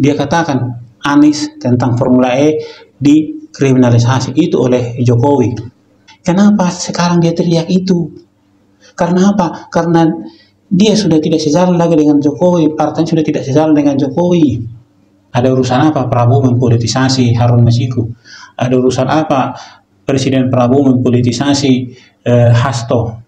dia katakan Anies tentang Formula E dikriminalisasi itu oleh Jokowi. Kenapa sekarang dia teriak itu? Karena apa? Karena dia sudah tidak sejalan lagi dengan Jokowi, partainya sudah tidak sejalan dengan Jokowi. Ada urusan apa Prabowo mempolitisasi Harun Masiku? Ada urusan apa Presiden Prabowo mempolitisasi Hasto?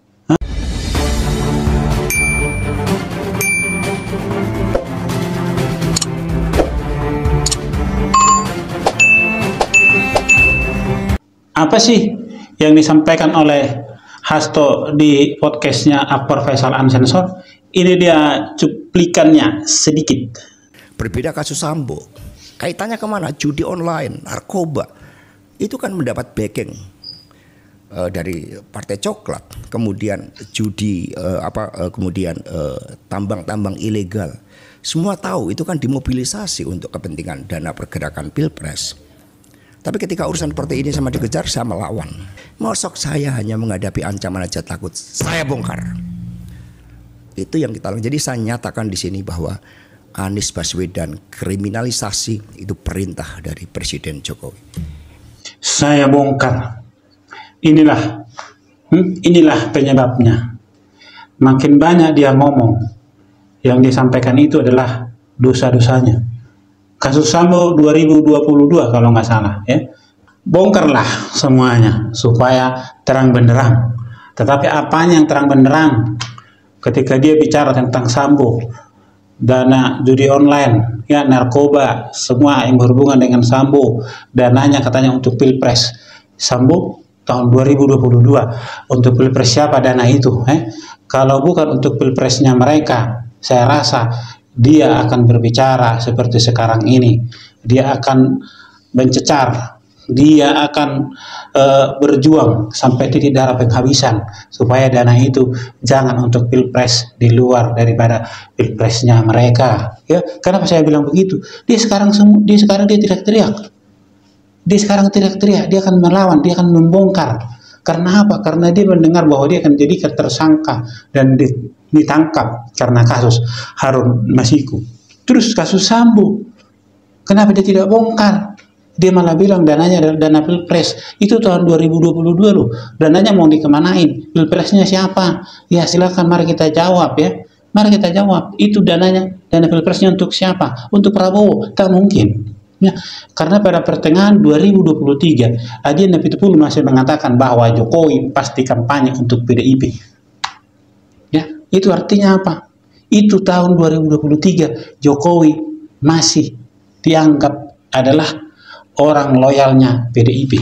Apa sih yang disampaikan oleh Hasto di podcastnya Akbar Faisal Unsensor? Ini dia cuplikannya sedikit. Berbeda kasus Sambo, kaitannya kemana? Judi online, narkoba, itu kan mendapat backing dari Partai Coklat, kemudian judi kemudian tambang-tambang ilegal. Semua tahu itu kan dimobilisasi untuk kepentingan dana pergerakan Pilpres. Tapi ketika urusan seperti ini sama dikejar, saya melawan. Mosok saya hanya menghadapi ancaman aja takut, saya bongkar. Itu yang kita lakukan. Jadi saya nyatakan di sini bahwa Anies Baswedan kriminalisasi itu perintah dari Presiden Jokowi. Saya bongkar. Inilah penyebabnya. Makin banyak dia ngomong, yang disampaikan itu adalah dosa-dosanya. Kasus Sambo 2022 kalau nggak salah, ya. Bongkarlah semuanya supaya terang benderang. Tetapi apanya yang terang benderang? Ketika dia bicara tentang Sambo, dana judi online, ya, narkoba, semua yang berhubungan dengan Sambo, dananya katanya untuk Pilpres. Sambo tahun 2022, untuk Pilpres siapa dana itu? Kalau bukan untuk Pilpresnya mereka, saya rasa dia akan berbicara seperti sekarang ini. Dia akan mencecar, dia akan berjuang sampai titik darah penghabisan supaya dana itu jangan untuk Pilpres di luar daripada Pilpresnya mereka. Ya, kenapa saya bilang begitu? Dia sekarang dia teriak-teriak. Dia sekarang teriak-teriak, dia akan melawan, dia akan membongkar. Karena apa? Karena dia mendengar bahwa dia akan jadi tersangka dan ditangkap karena kasus Harun Masiku. Terus kasus Sambo, kenapa dia tidak bongkar? Dia malah bilang dananya adalah dana Pilpres. Itu tahun 2022 loh. Dananya mau dikemanain? Pilpresnya siapa? Ya silakan, mari kita jawab ya. Mari kita jawab. Itu dananya, dana Pilpresnya untuk siapa? Untuk Prabowo? Tak mungkin. Ya, karena pada pertengahan 2023, Adian Apitupulu masih mengatakan bahwa Jokowi pasti kampanye untuk PDIP. Ya, itu artinya apa? Itu tahun 2023 Jokowi masih dianggap adalah orang loyalnya PDIP.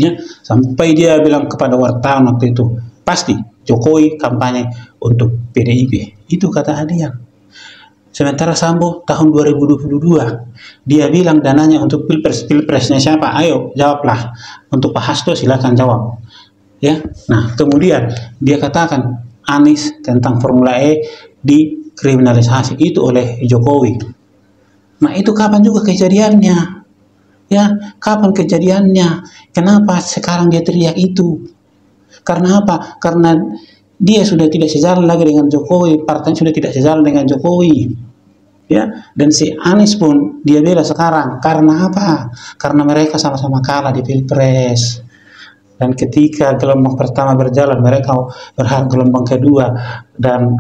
Ya, sampai dia bilang kepada wartawan waktu itu, pasti Jokowi kampanye untuk PDIP. Itu kata Adian. Sementara Sambo tahun 2022 dia bilang dananya untuk Pilpresnya siapa? Ayo jawablah. Untuk Pak Hasto silakan jawab. Ya. Nah, kemudian dia katakan Anies tentang Formula E dikriminalisasi itu oleh Jokowi. Nah, itu kapan juga kejadiannya? Ya, kapan kejadiannya? Kenapa sekarang dia teriak itu? Karena apa? Karena dia sudah tidak sejalan lagi dengan Jokowi, partainya sudah tidak sejalan dengan Jokowi. Ya, dan si Anies pun dia bela sekarang karena apa? Karena mereka sama-sama kalah di Pilpres. Dan ketika gelombang pertama berjalan, mereka berharap gelombang kedua dan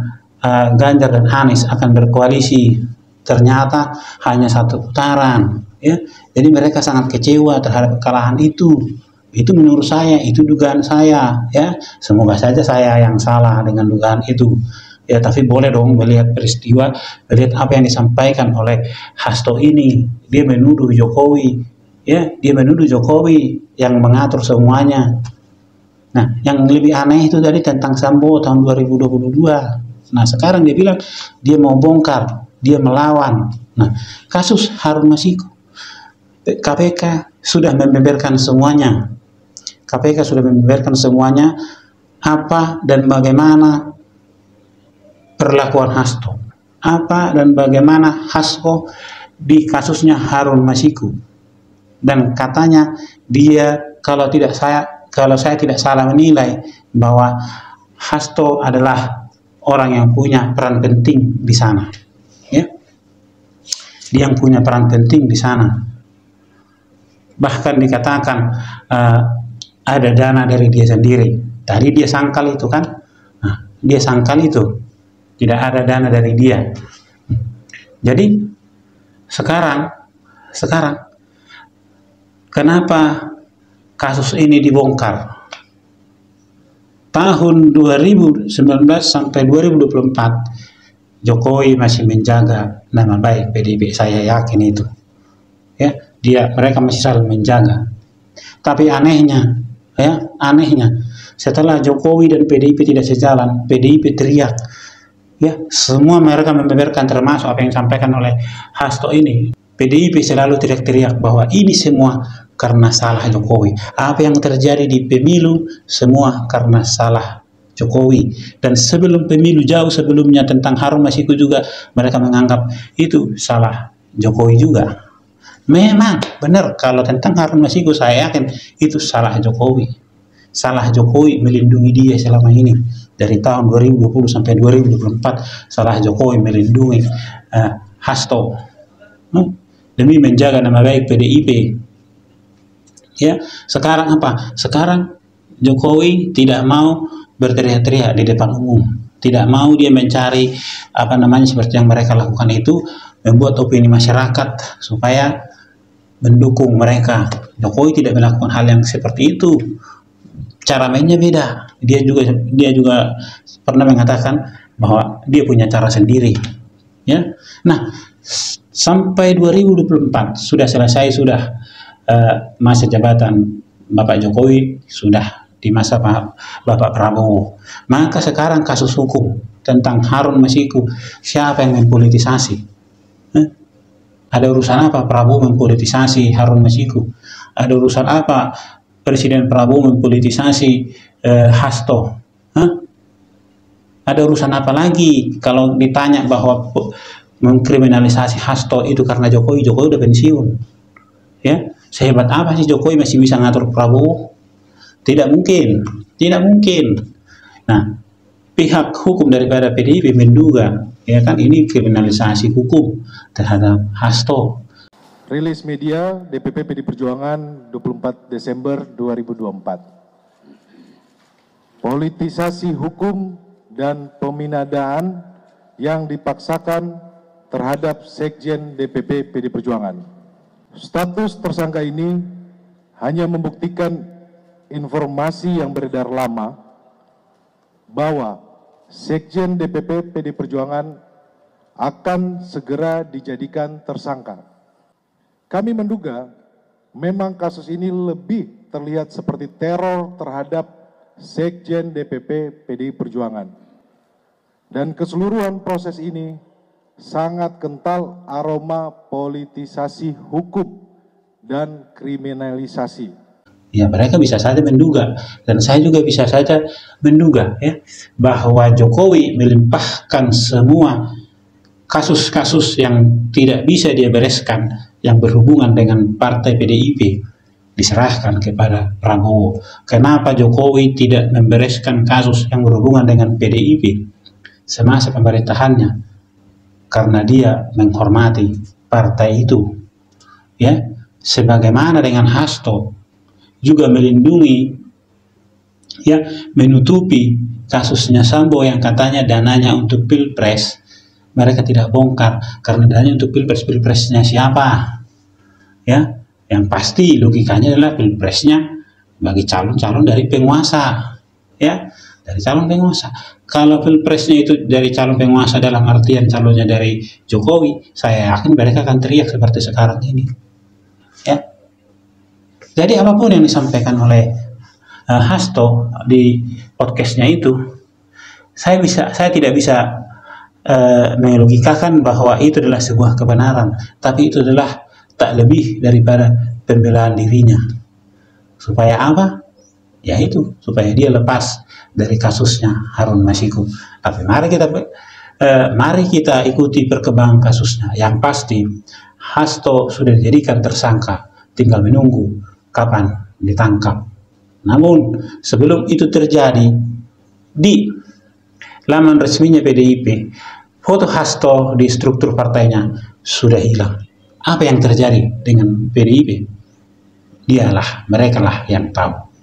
Ganjar dan Anies akan berkoalisi. Ternyata hanya satu putaran. Ya, jadi mereka sangat kecewa terhadap kekalahan itu. Itu menurut saya, itu dugaan saya. Ya, semoga saja saya yang salah dengan dugaan itu. Ya, tapi boleh dong melihat peristiwa, melihat apa yang disampaikan oleh Hasto ini. Dia menuduh Jokowi, ya, dia menuduh Jokowi yang mengatur semuanya. Nah, yang lebih aneh itu tadi tentang Sambo tahun 2022. Nah, sekarang dia bilang dia mau bongkar, dia melawan. Nah, kasus Harun Masiku, KPK sudah membeberkan semuanya. KPK sudah membeberkan semuanya apa dan bagaimana perlakuan Hasto, apa dan bagaimana Hasto di kasusnya Harun Masiku, dan katanya dia kalau saya tidak salah menilai bahwa Hasto adalah orang yang punya peran penting di sana. Ya, dia yang punya peran penting di sana. Bahkan dikatakan ada dana dari dia sendiri. Tadi dia sangkal itu kan, nah, dia sangkal itu tidak ada dana dari dia. Jadi sekarang kenapa kasus ini dibongkar? Tahun 2019 sampai 2024 Jokowi masih menjaga nama baik PDIP, saya yakin itu. Ya, mereka masih saling menjaga. Tapi anehnya setelah Jokowi dan PDIP tidak sejalan, PDIP teriak. Ya, semua mereka membeberkan, termasuk apa yang disampaikan oleh Hasto ini. PDIP selalu teriak-teriak bahwa ini semua karena salah Jokowi. Apa yang terjadi di pemilu semua karena salah Jokowi. Dan sebelum pemilu, jauh sebelumnya, tentang Harun Masiku juga mereka menganggap itu salah Jokowi juga. Memang benar, kalau tentang Harun Masiku saya yakin itu salah Jokowi. Salah Jokowi melindungi dia selama ini. Dari tahun 2020 sampai 2024 salah Jokowi melindungi Hasto demi menjaga nama baik PDIP. Ya, sekarang apa? Sekarang Jokowi tidak mau berteriak-teriak di depan umum, tidak mau dia mencari seperti yang mereka lakukan itu, membuat opini masyarakat supaya mendukung mereka. Jokowi tidak melakukan hal yang seperti itu. Cara mainnya beda. Dia juga pernah mengatakan bahwa dia punya cara sendiri. Ya, nah sampai 2024 sudah selesai masa jabatan Bapak Jokowi, sudah di masa Bapak Prabowo. Maka sekarang kasus hukum tentang Harun Masiku, siapa yang mempolitisasi? Ada urusan apa Prabowo mempolitisasi Harun Masiku? Ada urusan apa Presiden Prabowo mempolitisasi Hasto? Ada urusan apa lagi kalau ditanya bahwa mengkriminalisasi Hasto itu karena Jokowi udah pensiun? Ya, sehebat apa sih Jokowi masih bisa ngatur Prabowo? Tidak mungkin. Nah, pihak hukum daripada PDIP menduga, ya kan, ini kriminalisasi hukum terhadap Hasto. Rilis media DPP PD Perjuangan 24 Desember 2024. Politisasi hukum dan peminadaan yang dipaksakan terhadap Sekjen DPP PD Perjuangan. Status tersangka ini hanya membuktikan informasi yang beredar lama bahwa Sekjen DPP PD Perjuangan akan segera dijadikan tersangka. Kami menduga memang kasus ini lebih terlihat seperti teror terhadap Sekjen DPP PDI Perjuangan. Dan keseluruhan proses ini sangat kental aroma politisasi hukum dan kriminalisasi. Ya, mereka bisa saja menduga, dan saya juga bisa saja menduga, ya, bahwa Jokowi melimpahkan semua kasus-kasus yang tidak bisa dia bereskan yang berhubungan dengan partai PDIP diserahkan kepada Prabowo. Kenapa Jokowi tidak membereskan kasus yang berhubungan dengan PDIP semasa pemerintahannya? Karena dia menghormati partai itu. Ya, sebagaimana dengan Hasto juga melindungi, ya, menutupi kasusnya Sambo yang katanya dananya untuk Pilpres. Mereka tidak bongkar karena dananya untuk Pilpresnya siapa? Ya, yang pasti logikanya adalah Pilpresnya bagi calon-calon dari penguasa, ya, dari calon penguasa. Kalau Pilpresnya itu dari calon penguasa dalam artian calonnya dari Jokowi, saya yakin mereka akan teriak seperti sekarang ini. Ya. Jadi apapun yang disampaikan oleh Hasto di podcastnya itu, saya tidak bisa melogikakan bahwa itu adalah sebuah kebenaran, tapi itu adalah tak lebih daripada pembelaan dirinya. Supaya apa? Ya itu, supaya dia lepas dari kasusnya Harun Masiku. Tapi mari kita ikuti perkembangan kasusnya. Yang pasti Hasto sudah dijadikan tersangka, tinggal menunggu kapan ditangkap. Namun sebelum itu terjadi, di laman resminya PDIP, foto Hasto di struktur partainya sudah hilang. Apa yang terjadi dengan PDIP? Mereka lah yang tahu.